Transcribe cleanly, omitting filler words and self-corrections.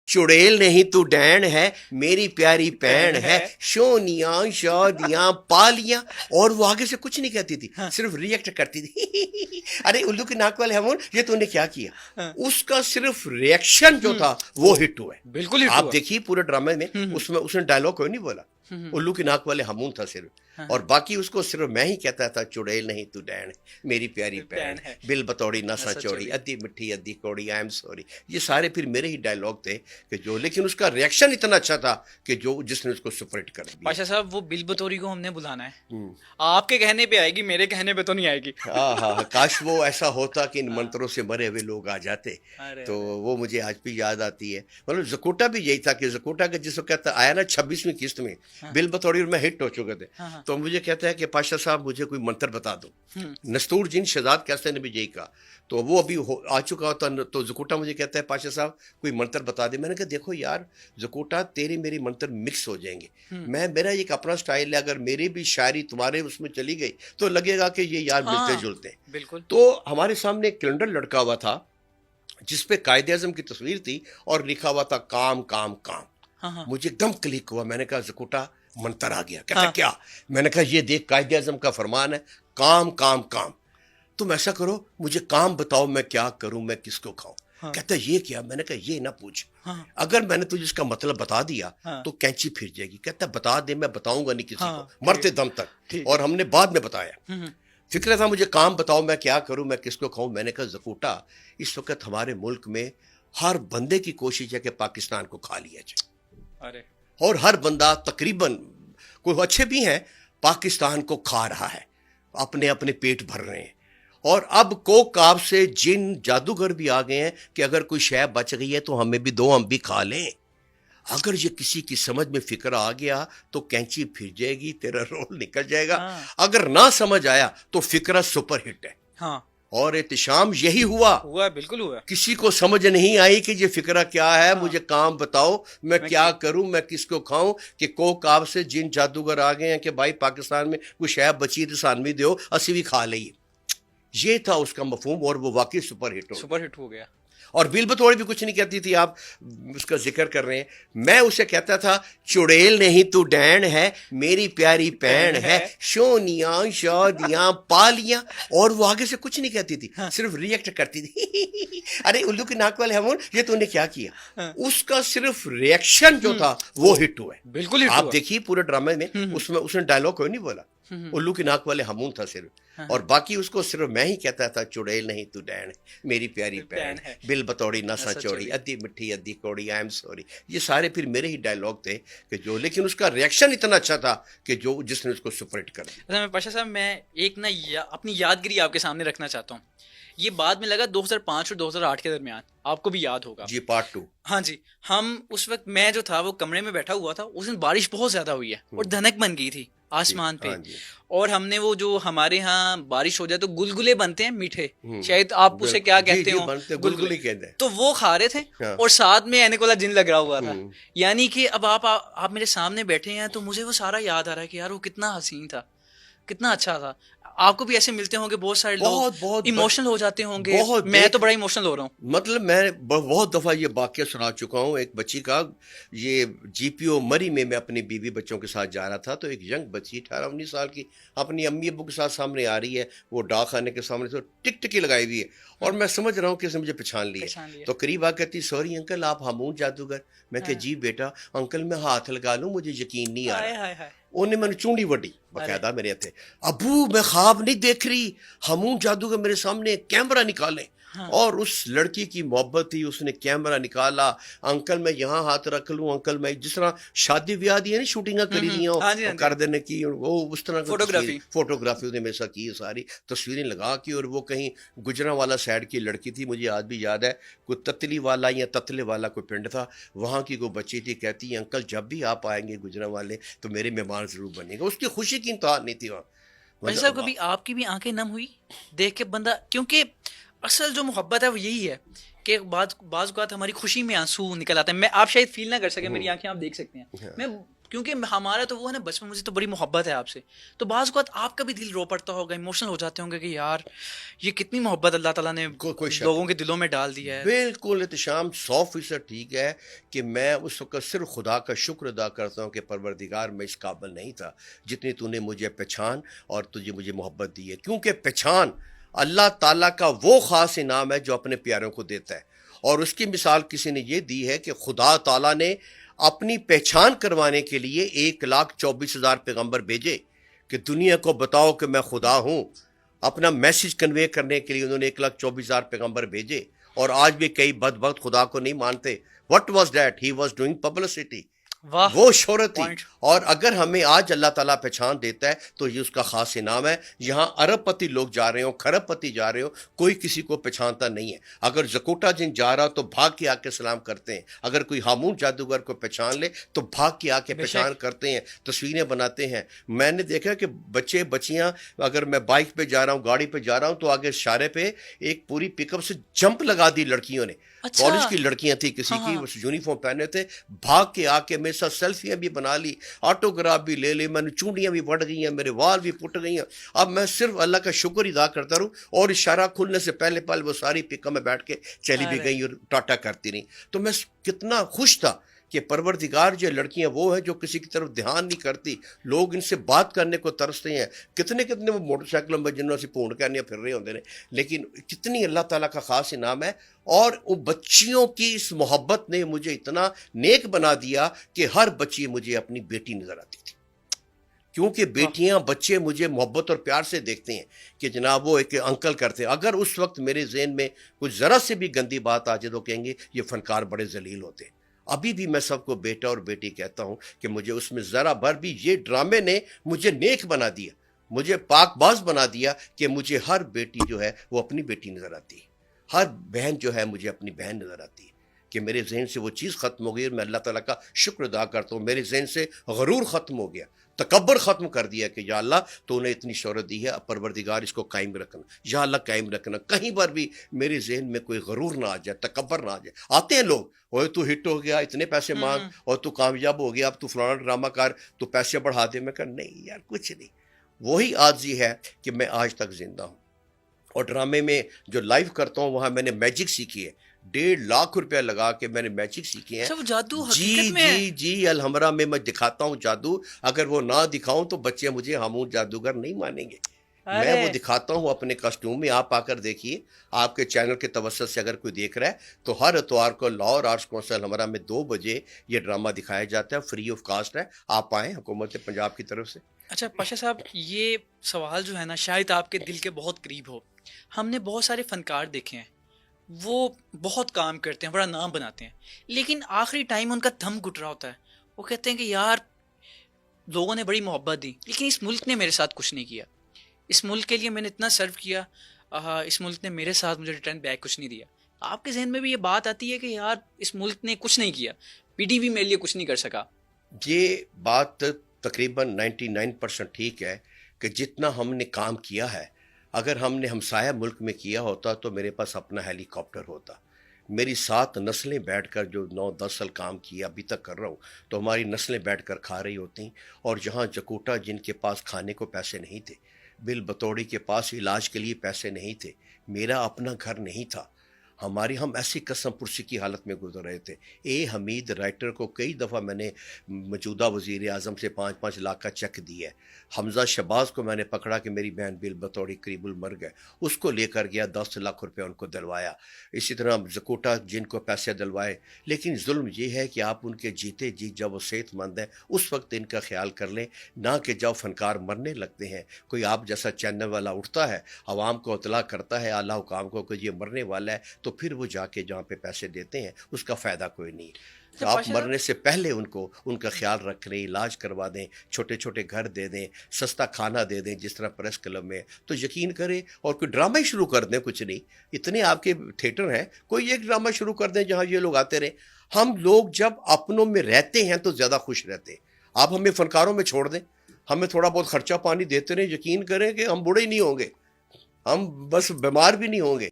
چڑیل نہیں تو ڈین ہے میری پیاری پین ہے شونیاں شادیاں پالیاں. اور وہ آگے سے کچھ نہیں کہتی تھی, صرف ریئیکٹ کرتی تھی. ارے الو کے ناک والے ہمون یہ تو نے کیا کیا. اس کا صرف ریئیکشن جو تھا وہ ہٹ ہوا ہے. بالکل آپ دیکھیے پورے ڈرامے میں اس نے ڈائلاگ کوئی نہیں بولا, الو کے ناک والے ہمون تھا صرف, اور باقی اس کو صرف میں ہی کہتا تھا چڑیل نہیں تو ڈین میری پیاری پین بل بتوڑی نسا چوڑی ادھی مٹھی ادھی کوڑی آئی ایم سوری. یہ سارے پھر میرے ہی ڈائلاگ تھے کہ جو, لیکن اس کا ریئیکشن اتنا اچھا تھا کہ جس نے اس کو سپر ہٹ کر دیا. پاشا صاحب وہ بل بطوری کو ہم نے بلانا ہے, آپ کے کہنے پہ آئے گی, میرے کہنے پہ تو نہیں آئے گی. ہاں کاش وہ ایسا ہوتا کہ ان منتروں سے مرے ہوئے لوگ آ جاتے, تو وہ مجھے آج بھی یاد آتی ہے. مطلب زکوٹا بھی یہی تھا کہ زکوٹا کا جس وقت آیا نا 26ویں قسط میں بل بطوری اور میں ہٹ ہو چکے تھے, تو مجھے کہتا ہے کہ پاشا صاحب مجھے کوئی منتر بتا دو. نستور جن شہزاد کیسے نے بھی یہی کہا, تو وہ ابھی آ چکا ہوتا, تو زکوٹا مجھے کہتا ہے پاشا صاحب کوئی منتر بتا دے. میں نے کہا دیکھو یار زکوٹا تیری میری منتر مکس ہو جائیں گے, میرا ایک اپنا سٹائل ہے, اگر میری بھی شاعری تمہارے اس میں چلی گئی تو لگے گا کہ یہ یار ملتے جلتے ہیں. بالکل. تو ہمارے سامنے ایک کیلنڈر لٹکا ہوا تھا جس پہ قائد اعظم کی تصویر تھی اور لکھا ہوا تھا کام کام کام. مجھے ایک دم کلک ہوا, میں نے کہا زکوٹا منتر آ گیا. کہتا کیا؟ میں نے کہا یہ دیکھ قائد اعظم کا فرمان ہے کام کام کام, تم ایسا کرو مجھے کام بتاؤ میں کیا کروں, میں کس کو کھاؤں. کہتا یہ کیا؟ میں نے کہا یہ نہ پوچھ, اگر میں نے تجھے اس کا مطلب بتا دیا تو کینچی پھر جائے گی. کہتا بتا دے, میں بتاؤں گا نہیں کسی کو مرتے دم تک. اور ہم نے بعد میں بتایا. فکر تھا مجھے کام بتاؤ میں کیا کروں, میں کس کو کھاؤں. میں نے کہا زکوٹا اس وقت ہمارے ملک میں ہر بندے کی کوشش ہے کہ پاکستان کو کھا لیا جائے, اور ہر بندہ تقریباً, کوئی اچھے بھی ہیں, پاکستان کو کھا رہا ہے, اپنے اپنے پیٹ بھر رہے ہیں. اور اب کوک آپ سے جن جادوگر بھی آ گئے ہیں کہ اگر کوئی شے بچ گئی ہے تو ہمیں بھی دو, ہم بھی کھا لیں. اگر یہ کسی کی سمجھ میں فکر آ گیا تو کینچی پھر جائے گی, تیرا رول نکل جائے گا. اگر نہ سمجھ آیا تو فکرہ سپر ہٹ ہے. اور احتشام یہی ہوا. بالکل ہوا. کسی کو سمجھ نہیں آئی کہ یہ فکرہ کیا ہے, مجھے کام بتاؤ میں کیا کروں, میں کس کو کھاؤں, کہ کوک آپ سے جن جادوگر آ گئے ہیں کہ بھائی پاکستان میں کوئی شے بچی تو سانوی دیو اسی بھی کھا لئیے. یہ تھا اس کا مفہوم, اور وہ واقعی سپر ہٹ ہو گیا. اور بل بطوری بھی کچھ نہیں کہتی تھی, آپ اس کا ذکر کر رہے ہیں. میں اسے کہتا تھا چڑیل نہیں تو ڈین ہے میری پیاری پین ہے شونیاں شادیاں پالیاں. اور وہ آگے سے کچھ نہیں کہتی تھی, صرف ریئیکٹ کرتی تھی. ارے الو کے ناک والے ہمون یہ تو نے کیا کیا. اس کا صرف ریئیکشن جو تھا وہ ہٹ ہوا ہے. بالکل. آپ دیکھیے پورے ڈرامے میں اس نے ڈائلاگ کوئی نہیں بولا, الو کے ناک والے ہمون تھا صرف, اور باقی اس کو صرف میں ہی کہتا تھا چڑیل نہیں تو ڈین میری پیاری پین بل بتوڑی نسا چوڑی ادھی مٹھی ادھی کوڑی آئی ایم سوری. یہ سارے پھر میرے ہی ڈائلاگ تھے کہ جو, لیکن اس کا ریئیکشن اتنا اچھا تھا کہ جس نے اس کو سپر ہٹ کر دیا. پاشا صاحب میں ایک نا اپنی یادگیری آپ کے سامنے رکھنا چاہتا ہوں. یہ بعد میں لگا 2005 اور 2008 کے درمیان, آپ کو بھی یاد ہوگا. جی پارٹ 2. ہاں جی. ہم اس وقت, میں جو تھا وہ کمرے میں بیٹھا ہوا تھا, اس دن بارش بہت زیادہ ہوئی ہے اور دھنک بن گئی تھی آسمان پہ. اور ہم نے وہ جو ہمارے ہاں بارش ہو جائے تو گلگلے بنتے ہیں میٹھے, شاید آپ اسے کیا کہتے ہو, گلگلے کہتے ہیں, تو وہ کھا رہے تھے, اور ساتھ میں اینک والا جن لگ رہا ہوا تھا. یعنی کہ اب آپ میرے سامنے بیٹھے ہیں تو مجھے وہ سارا یاد آ رہا ہے کہ یار وہ کتنا حسین تھا, کتنا اچھا تھا. آپ کو بھی ایسے ملتے ہوں گے بہت سارے لوگ, بہت ایموشنل ہو جاتے ہوں گے. میں تو بڑا ایموشنل ہو رہا ہوں. مطلب میں بہت دفعہ یہ واقعہ سنا چکا ہوں. ایک بچی کا, یہ جی پی او مری میں اپنی بیوی بچوں کے ساتھ جا رہا تھا, تو ایک ینگ بچی 18-19 سال کی اپنی امی ابو کے ساتھ سامنے آ رہی ہے. وہ ڈاک خانے کے سامنے سے ٹک ٹکی لگائی ہوئی ہے, اور میں سمجھ رہا ہوں کہ اس نے مجھے پہچان لیا. تو قریب آ کہتی سوری انکل آپ ہمون جادوگر. میں کہ جی بیٹا, انکل میں ہاتھ لگا لوں مجھے یقین نہیں آ رہا. انہیں میں نے چونڈی وڈی باقاعدہ میرے ہتھے, ابو میں خواب نہیں دیکھ رہی, ہمون جادوگر میرے سامنے کیمرہ نکالیں. اور اس لڑکی کی محبت تھی, اس نے کیمرہ نکالا. انکل میں یہاں ہاتھ رکھ لوں, انکل میں جس طرح شادی بیاہ دی ہے نا شوٹنگاں کری دی ہوں کر دینے کی, وہ اس طرح فوٹوگرافی اس نے میرے ساتھ کی, ساری تصویریں لگا کی. اور وہ کہیں گجرا والا سائڈ کی لڑکی تھی, مجھے آج بھی یاد ہے, کوئی تتلی والا یا تتلے والا کوئی پنڈ تھا, وہاں کی کوئی بچی تھی. کہتی ہے انکل جب بھی آپ آئیں گے گجرا والے تو میرے مہمان ضرور بنے گا. اس کی خوشی کی انتہا نہیں تھی وہاں. بھائی صاحب کبھی آپ کی بھی آنکھیں نم ہوئی دیکھ کے بندہ, کیونکہ اصل جو محبت ہے وہ یہی ہے کہ بعض اوقات ہماری خوشی میں آنسو نکل آتے ہیں. میں آپ شاید فیل نہ کر سکیں, میری آنکھیں آپ دیکھ سکتے ہیں, میں کیونکہ ہمارا تو وہ ہے نا بچپن، مجھے تو بڑی محبت ہے آپ سے، تو بعض اوقات آپ کا بھی دل رو پڑتا ہوگا، ایموشنل ہو جاتے ہوں گے کہ یار یہ کتنی محبت اللہ تعالیٰ نے کوئی شک لوگوں نہیں. کے دلوں میں ڈال دی ہے. بالکل احتشام 100% ٹھیک ہے کہ میں اس وقت صرف خدا کا شکر ادا کرتا ہوں کہ پروردگار میں اس قابل نہیں تھا جتنی تو نے مجھے پہچان اور تجھے مجھے محبت دی ہے. کیونکہ پہچان اللہ تعالیٰ کا وہ خاص انعام ہے جو اپنے پیاروں کو دیتا ہے. اور اس کی مثال کسی نے یہ دی ہے کہ خدا تعالیٰ نے اپنی پہچان کروانے کے لیے 1,24,000 پیغمبر بھیجے کہ دنیا کو بتاؤ کہ میں خدا ہوں. اپنا میسج کنوے کرنے کے لیے انہوں نے 1,24,000 پیغمبر بھیجے. اور آج بھی کئی بدبخت خدا کو نہیں مانتے. What was that? He was doing publicity. واہ، وہ شہرت تھی. پوائنٹ. اور اگر ہمیں آج اللہ تعالیٰ پہچان دیتا ہے تو یہ اس کا خاص انعام ہے. یہاں ارب پتی لوگ جا رہے ہوں، کھرب پتی جا رہے ہو، کوئی کسی کو پہچانتا نہیں ہے. اگر زکوٹا جن جا رہا تو بھاگ کے آ کے سلام کرتے ہیں. اگر کوئی ہامون جادوگر کو پہچان لے تو بھاگ کے آ کے پہچان کرتے ہیں، تصویریں بناتے ہیں. میں نے دیکھا کہ بچے بچیاں، اگر میں بائک پہ جا رہا ہوں، گاڑی پہ جا رہا ہوں، تو آگے اشارے پہ ایک پوری پک اپ سے جمپ لگا دی لڑکیوں نے. کالج کی لڑکیاں تھی کسی کی، یونیفارم پہنے تھے، بھاگ کے آ کے میرے ساتھ سیلفیاں بھی بنا لی، آٹوگراف بھی لے لی. میں نے چونڈیاں بھی بڑھ گئی ہیں، میرے وال بھی پٹ گئی ہیں. اب میں صرف اللہ کا شکر ادا کرتا رہوں. اور اشارہ کھلنے سے پہلے وہ ساری پکا میں بیٹھ کے چلی بھی گئی اور ٹاٹا کرتی رہی. تو میں کتنا خوش تھا کہ پروردگار جو لڑکیاں وہ ہیں جو کسی کی طرف دھیان نہیں کرتی. لوگ ان سے بات کرنے کو ترستے ہیں. کتنے وہ موٹر سائیکلوں میں جنہوں سے پونڈ کرنے پھر رہے ہوتے ہیں، لیکن کتنی اللہ تعالیٰ کا خاص انعام ہے. اور ان بچیوں کی اس محبت نے مجھے اتنا نیک بنا دیا کہ ہر بچی مجھے اپنی بیٹی نظر آتی تھی. کیونکہ بیٹیاں بچے مجھے محبت اور پیار سے دیکھتے ہیں کہ جناب وہ ایک انکل کرتے ہیں. اگر اس وقت میرے ذہن میں کچھ ذرا سے بھی گندی بات آ جائے تو کہیں گے یہ فنکار بڑے ذلیل ہوتے ہیں. ابھی بھی میں سب کو بیٹا اور بیٹی کہتا ہوں کہ مجھے اس میں ذرا بھر بھی یہ ڈرامے نے مجھے نیک بنا دیا، مجھے پاک باز بنا دیا کہ مجھے ہر بیٹی جو ہے وہ اپنی بیٹی نظر آتی ہے، ہر بہن جو ہے مجھے اپنی بہن نظر آتی ہے. کہ میرے ذہن سے وہ چیز ختم ہو گئی اور میں اللہ تعالیٰ کا شکر ادا کرتا ہوں. میرے ذہن سے غرور ختم ہو گیا، تکبر ختم کر دیا کہ یا اللہ تو نے اتنی شہرت دی ہے، اب پروردگار اس کو قائم رکھنا، یا اللہ قائم رکھنا. کہیں پر بھی میرے ذہن میں کوئی غرور نہ آ جائے، تکبر نہ آ جائے. آتے ہیں لوگ، اوے تو ہٹ ہو گیا، اتنے پیسے مانگ، اور تو کامیاب ہو گیا، اب تو فلانا ڈرامہ کر، تو پیسے بڑھا دے. میں کہا نہیں یار، کچھ نہیں. وہی عاجزی ہے کہ میں آج تک زندہ ہوں. اور ڈرامے میں جو لائیو کرتا ہوں وہاں میں نے میجک سیکھی ہے. 1.5 لاکھ روپیہ لگا کے میں نے میجک سیکھے ہیں. جادو جی الحمرہ میں دکھاتا ہوں جادو. اگر وہ نہ دکھاؤں تو بچے مجھے ہامون جادوگر نہیں مانیں گے. میں وہ دکھاتا ہوں اپنے کاسٹیوم میں. آپ آ کر دیکھیے، آپ کے چینل کے توسط سے اگر کوئی دیکھ رہا ہے تو ہر اتوار کو لاہور آرٹس کونسل ہمارا میں 2 بجے یہ ڈرامہ دکھایا جاتا ہے. فری آف کاسٹ ہے، آپ آئیں، حکومت پنجاب کی طرف سے. اچھا پاشا صاحب، یہ سوال جو ہے نا شاید آپ کے دل کے بہت قریب ہو. ہم نے بہت سارے فنکار دیکھے ہیں، وہ بہت کام کرتے ہیں، بڑا نام بناتے ہیں، لیکن آخری ٹائم ان کا دم گھٹ رہا ہوتا ہے. وہ کہتے ہیں کہ یار لوگوں نے بڑی محبت دی لیکن اس ملک نے میرے ساتھ کچھ نہیں کیا. اس ملک کے لیے میں نے اتنا سرو کیا، اس ملک نے میرے ساتھ مجھے ریٹرن بیک کچھ نہیں دیا. آپ کے ذہن میں بھی یہ بات آتی ہے کہ یار اس ملک نے کچھ نہیں کیا، پی ٹی وی میرے لیے کچھ نہیں کر سکا؟ یہ بات تقریباً 99% ٹھیک ہے کہ جتنا ہم نے کام کیا ہے، اگر ہم نے ہمسایہ ملک میں کیا ہوتا تو میرے پاس اپنا ہیلی کاپٹر ہوتا. میری 7 نسلیں بیٹھ کر جو 9-10 سال کام کیا ابھی تک کر رہا ہوں، تو ہماری نسلیں بیٹھ کر کھا رہی ہوتی. اور جہاں جکوٹا جن کے پاس کھانے کو پیسے نہیں تھے، بل بطوڑی کے پاس علاج کے لیے پیسے نہیں تھے، میرا اپنا گھر نہیں تھا، ہم ایسی قسم پرسی کی حالت میں گزر رہے تھے. حمید رائٹر کو کئی دفعہ میں نے موجودہ وزیر اعظم سے 5-5 لاکھ کا چیک دیا ہے. حمزہ شہباز کو میں نے پکڑا کہ میری بہن بل بطوڑی قریب المر گئے، اس کو لے کر گیا، 10 لاکھ روپے ان کو دلوایا. اسی طرح زکوٹا جن کو پیسے دلوائے. لیکن ظلم یہ ہے کہ آپ ان کے جیتے جی جب وہ صحت مند ہیں اس وقت ان کا خیال کر لیں، نہ کہ جب فنکار مرنے لگتے ہیں کوئی آپ جیسا چینل والا اٹھتا ہے، عوام کو اطلاع کرتا ہے، اعلیٰ حکام کو کہ یہ مرنے والا ہے، تو پھر وہ جا کے جہاں پہ پیسے دیتے ہیں اس کا فائدہ کوئی نہیں. آپ مرنے سے پہلے ان کا خیال رکھ لیں، علاج کروا دیں، چھوٹے چھوٹے گھر دے دیں، سستا کھانا دے دیں جس طرح پریس کلب میں، تو یقین کریں. اور کوئی ڈرامہ ہی شروع کر دیں، کچھ نہیں، اتنے آپ کے تھیٹر ہیں، کوئی ایک ڈرامہ شروع کر دیں جہاں یہ لوگ آتے رہیں. ہم لوگ جب اپنوں میں رہتے ہیں تو زیادہ خوش رہتے ہیں. آپ ہمیں فنکاروں میں چھوڑ دیں، ہمیں تھوڑا بہت خرچہ پانی دیتے رہیں، یقین کریں کہ ہم بوڑھے ہی نہیں ہوں گے، ہم بس بیمار بھی نہیں ہوں گے.